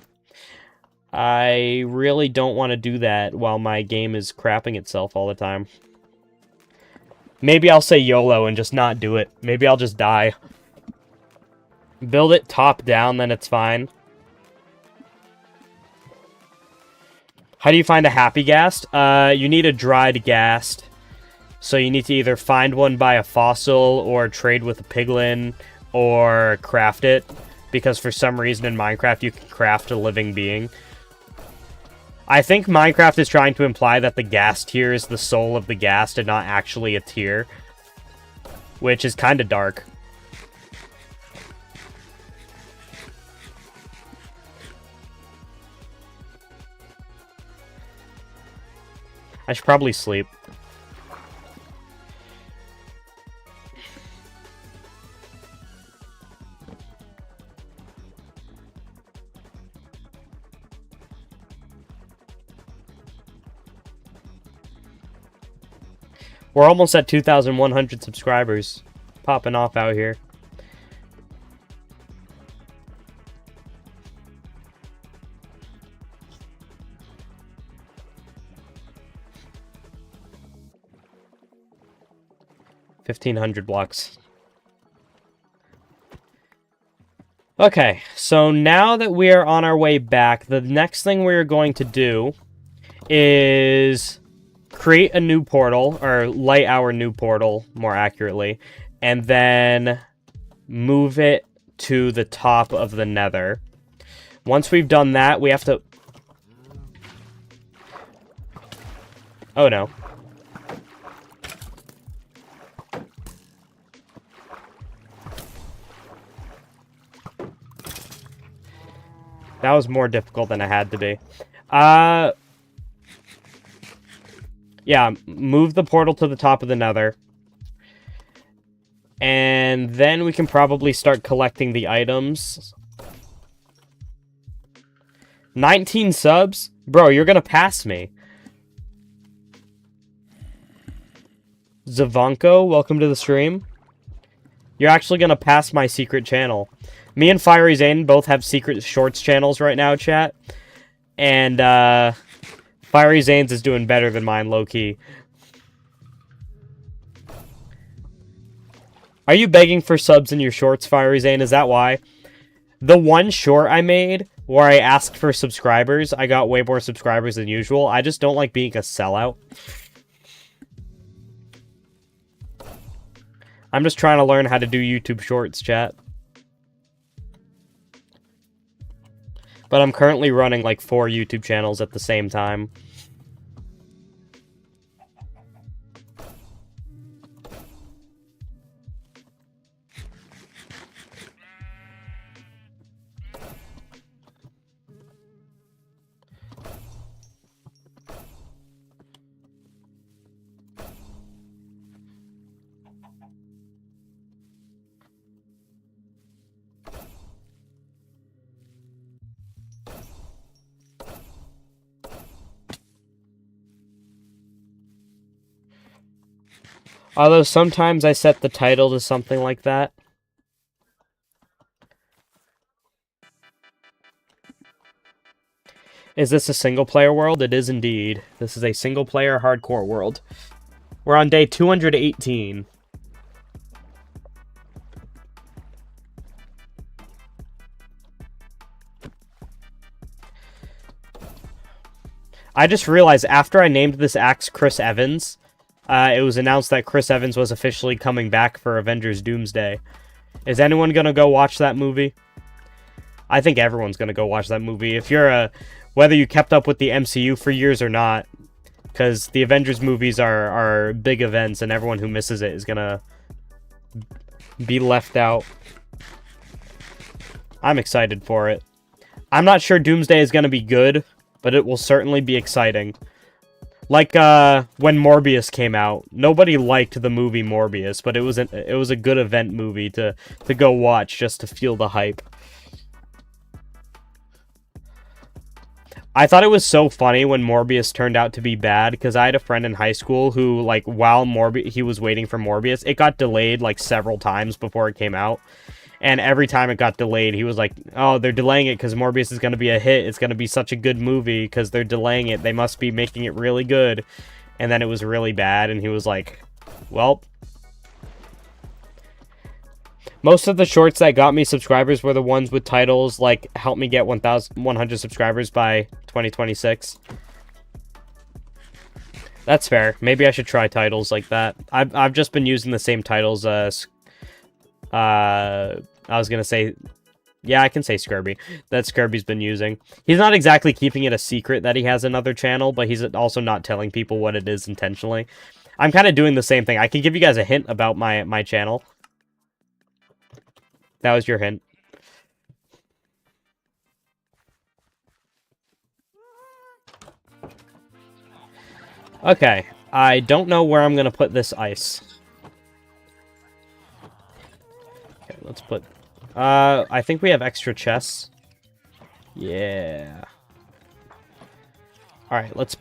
I really don't want to do that while my game is crapping itself all the time. Maybe I'll say YOLO and just not do it. Maybe I'll just die. Build it top down, then it's fine. How do you find a happy ghast? You need a dried ghast. So you need to either find one by a fossil, or trade with a piglin, or craft it. Because for some reason in Minecraft you can craft a living being. I think Minecraft is trying to imply that the ghast tier is the soul of the ghast and not actually a tier. Which is kind of dark. I should probably sleep. We're almost at 2,100 subscribers. Popping off out here. $1,500 blocks. Okay, so now that we are on our way back, the next thing we're going to do is create a new portal, or light our new portal, more accurately, and then move it to the top of the nether. Once we've done that, we have to... Oh no. That was more difficult than it had to be. Yeah, move the portal to the top of the nether. And then we can probably start collecting the items. 19 subs? Bro, you're gonna pass me. Zavanko, welcome to the stream. You're actually gonna pass my secret channel. Me and Fiery Zane both have secret shorts channels right now, chat. And, Fiery Zane's is doing better than mine, low-key. Are you begging for subs in your shorts, Fiery Zane? Is that why? The one short I made, where I asked for subscribers, I got way more subscribers than usual. I just don't like being a sellout. I'm just trying to learn how to do YouTube shorts, chat. But I'm currently running like 4 YouTube channels at the same time. Although sometimes I set the title to something like that. Is this a single-player world? It is indeed. This is a single-player hardcore world. We're on day 218. I just realized after I named this axe Chris Evans, it was announced that Chris Evans was officially coming back for Avengers Doomsday. Is anyone gonna go watch that movie? I think everyone's gonna go watch that movie. If you're whether you kept up with the MCU for years or not, because the Avengers movies are big events, and everyone who misses it is gonna be left out. I'm excited for it. I'm not sure Doomsday is gonna be good, but it will certainly be exciting. Like when Morbius came out, nobody liked the movie Morbius, but it was a good event movie to go watch just to feel the hype. I thought it was so funny when Morbius turned out to be bad, because I had a friend in high school who, like, while he was waiting for Morbius, it got delayed, like, several times before it came out. And every time it got delayed, he was like, oh, they're delaying it because Morbius is going to be a hit. It's going to be such a good movie because they're delaying it. They must be making it really good. And then it was really bad, and he was like, well... Most of the shorts that got me subscribers were the ones with titles like, help me get 1,100 subscribers by 2026. That's fair. Maybe I should try titles like that. I've just been using the same titles as... I was gonna say... Yeah, I can say Skirby. That Skirby's been using. He's not exactly keeping it a secret that he has another channel, but he's also not telling people what it is intentionally. I'm kind of doing the same thing. I can give you guys a hint about my channel. That was your hint. Okay, I don't know where I'm gonna put this ice. Okay, let's put... I think we have extra chests. Yeah. Alright, let's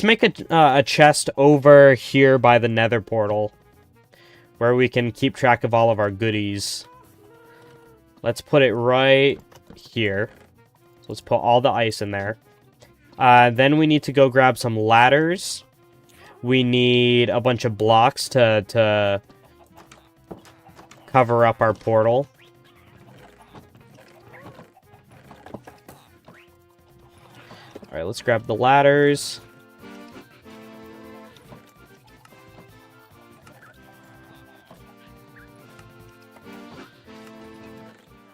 make a chest over here by the Nether portal, where we can keep track of all of our goodies. Let's put it right here. So let's put all the ice in there. Then we need to go grab some ladders. We need a bunch of blocks to cover up our portal. Alright, let's grab the ladders.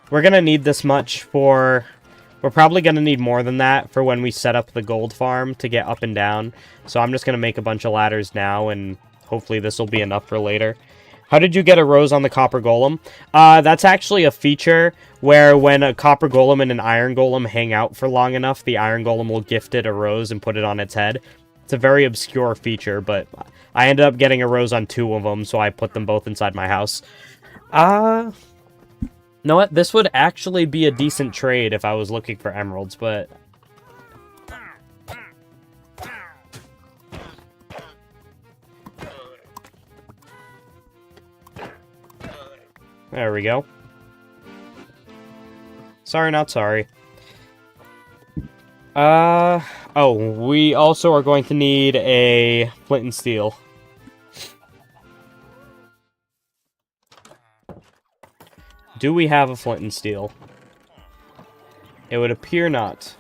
We're gonna need this much for... We're probably gonna need more than that for when we set up the gold farm to get up and down. So I'm just gonna make a bunch of ladders now, and hopefully this will be enough for later. How did you get a rose on the copper golem? That's actually a feature where when a copper golem and an iron golem hang out for long enough, the iron golem will gift it a rose and put it on its head. It's a very obscure feature, but I ended up getting a rose on 2 of them, so I put them both inside my house. You know what? This would actually be a decent trade if I was looking for emeralds, but... There we go. Sorry, not sorry. Oh, we also are going to need a flint and steel. Do we have a flint and steel? It would appear not.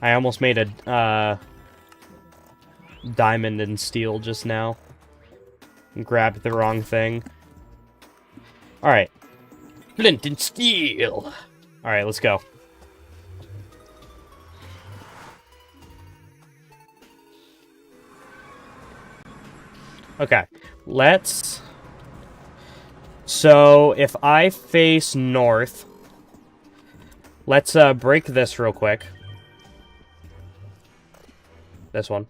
I almost made a diamond and steel just now. And grabbed the wrong thing. Alright. Flint and steel! Alright, let's go. Okay, let's... So, if I face north, let's break this real quick. This one.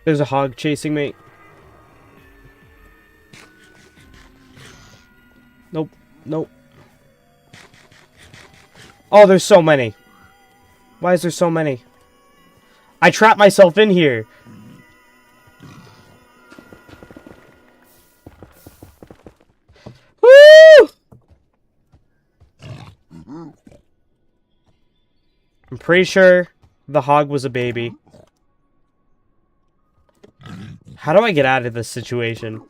There's a hog chasing me. Nope. Nope. Oh, there's so many. Why is there so many? I trapped myself in here. Woo! I'm pretty sure the hog was a baby. How do I get out of this situation?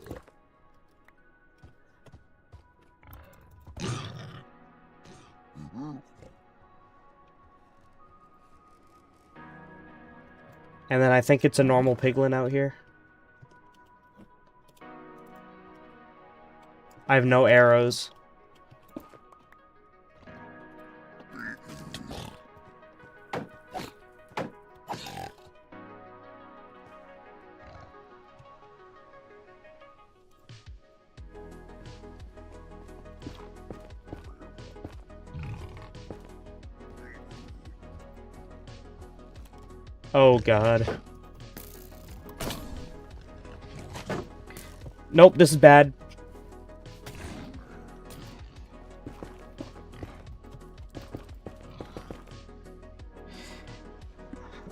And then I think it's a normal piglin out here. I have no arrows. Oh, God. Nope, this is bad.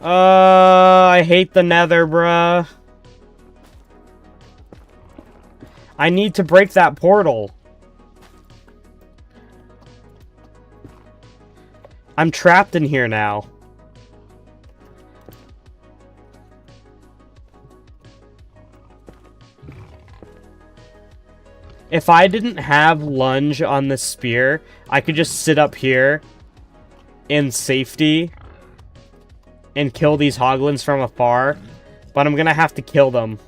I hate the nether, bruh. I need to break that portal. I'm trapped in here now. If I didn't have lunge on the spear, I could just sit up here in safety and kill these hoglins from afar. But I'm gonna have to kill them.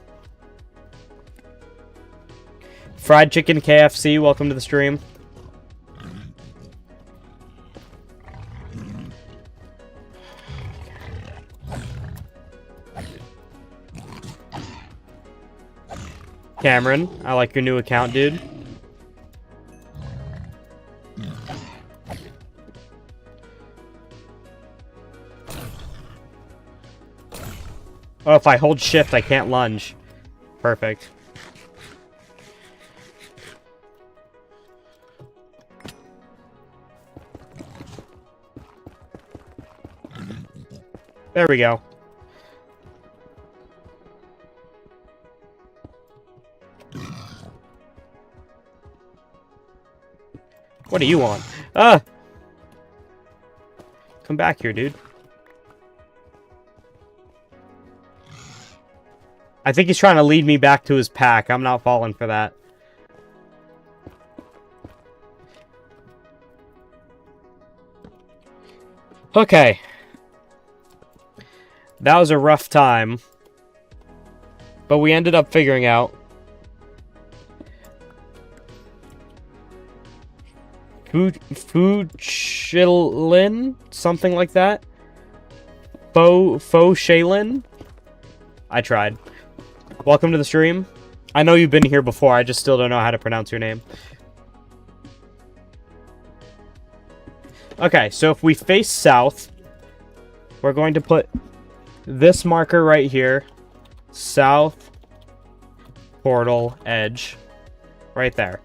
Fried Chicken KFC, welcome to the stream. Cameron, I like your new account, dude. Oh, if I hold shift, I can't lunge. Perfect. There we go. What do you want? Come back here, dude. I think he's trying to lead me back to his pack. I'm not falling for that. Okay. That was a rough time. But we ended up figuring out. Fuchilin? Something like that? Foshalin? I tried. Welcome to the stream. I know you've been here before, I just still don't know how to pronounce your name. Okay, so if we face south, we're going to put this marker right here. South portal edge. Right there.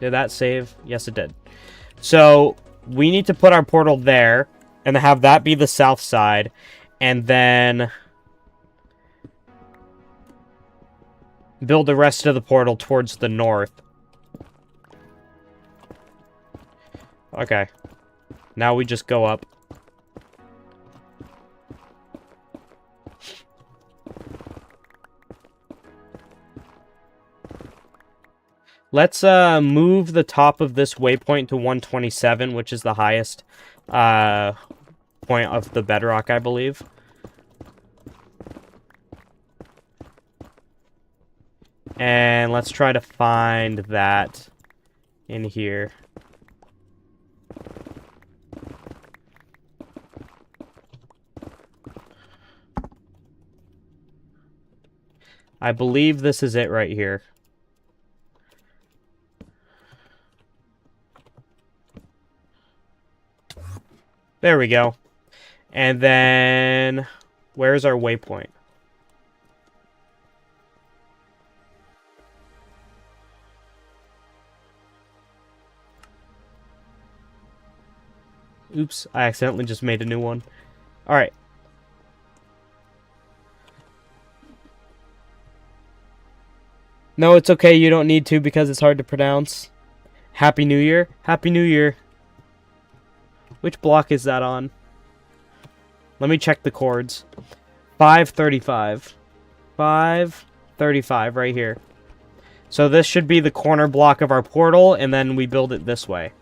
Did that save? Yes, it did. So, we need to put our portal there, and have that be the south side, and then build the rest of the portal towards the north. Okay. Now we just go up. Let's move the top of this waypoint to 127, which is the highest point of the bedrock, I believe. And let's try to find that in here. I believe this is it right here. There we go. And then, where's our waypoint? Oops, I accidentally just made a new one. Alright. No, it's okay, you don't need to because it's hard to pronounce. Happy New Year. Happy New Year. Which block is that on? Let me check the chords. 535. 535 right here. So this should be the corner block of our portal, and then we build it this way.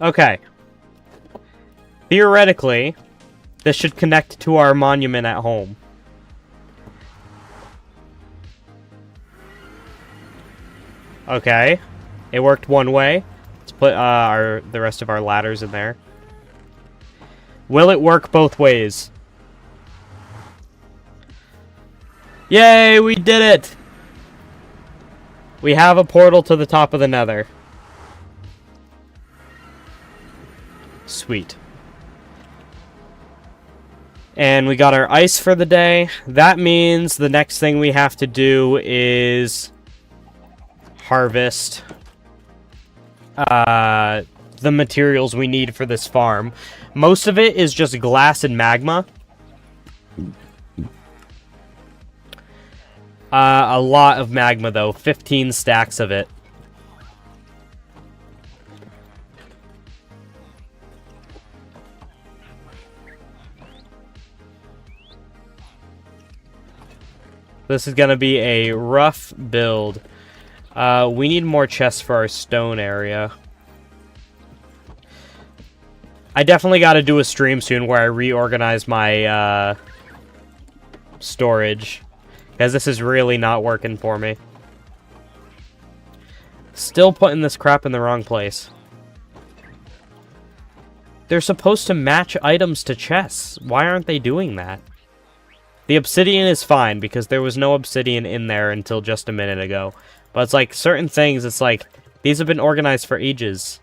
Okay. Theoretically, this should connect to our monument at home. Okay. It worked one way. Let's put the rest of our ladders in there. Will it work both ways? Yay, we did it! We have a portal to the top of the Nether. Sweet. And we got our ice for the day. That means the next thing we have to do is harvest the materials we need for this farm. Most of it is just glass and magma. A lot of magma, though. 15 stacks of it. This is going to be a rough build. We need more chests for our stone area. I definitely got to do a stream soon where I reorganize my storage. Because this is really not working for me. Still putting this crap in the wrong place. They're supposed to match items to chests. Why aren't they doing that? The obsidian is fine, because there was no obsidian in there until just a minute ago. But it's like, certain things, it's like, these have been organized for ages.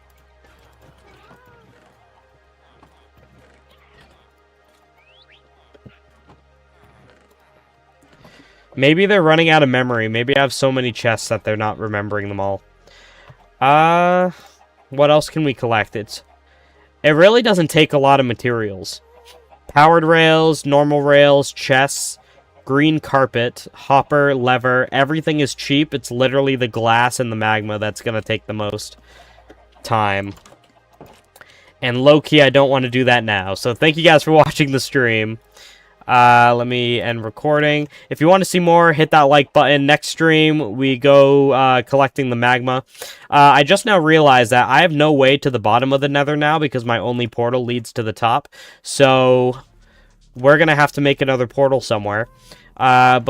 Maybe they're running out of memory. Maybe I have so many chests that they're not remembering them all. What else can we collect? It really doesn't take a lot of materials. Powered rails, normal rails, chests, green carpet, hopper, lever. Everything is cheap. It's literally the glass and the magma that's going to take the most time. And low-key, I don't want to do that now. So thank you guys for watching the stream. Let me end recording. If you want to see more, hit that like button. Next stream, we go collecting the magma. I just now realized that I have no way to the bottom of the Nether now because my only portal leads to the top. So we're going to have to make another portal somewhere. But